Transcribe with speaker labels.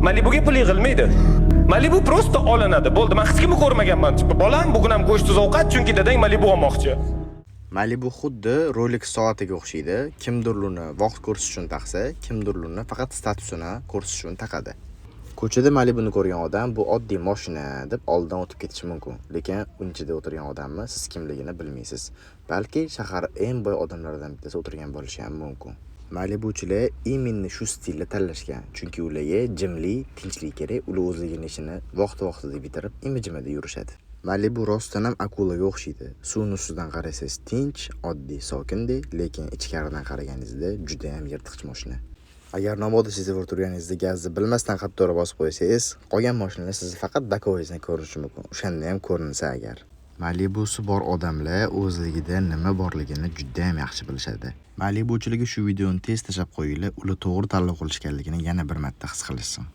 Speaker 1: Malibuga pul yig'ilmaydi. Malibu prosta olinadi. Bo'ldi, men hech kimni ko'rmaganman. Bolam bugun ham go'shtsiz ovqat, chunki dadang Malibu olmoqchi.
Speaker 2: Malibu xuddi Rolex soatiga o'xshaydi. Kimdir uni vaqt ko'rish uchun taqsa, kimdir uni faqat statusini ko'rish uchun taqadi. Ko'chada Malibuni ko'rgan odam bu oddiy mashina deb oldidan o'tib ketishi mumkin. Lekin unchida o'tirgan odamni siz kimligini bilmaysiz. Balki shahar eng boy odamlardan bittasi o'tirgan bo'lishi ham mumkin. Malibuchilar iminni shu stilda tanlashgan, chunki ularga jimlik, tinchlik kerak. Ular o'zligini ishini vaqti-vaqtida bitirib, imi-jimida yurishadi. Malibu rostdan ham akulaga o'xshaydi. Suvni ustidan qarasangiz tinch, oddiy, sokindek, lekin ichkaridan qaraganingizda juda ham yirtqich mashina. Agar namoda sezib turganingizda gazni bilmasdan qattiqroq bosib qo'ysangiz, qolgan mashinalar sizni faqat bakovoyizdan ko'rishi mumkin. O'shanda ham ko'rinsa agar. Malibusi bor odamlar o'zligida nima borligini juda ham yaxshi bilishadi. Malibuchilarga shu videoni tez tashlab qo'yinglar, ular to'g'ri tanlov qilishganligini yana bir marta his qilishsin.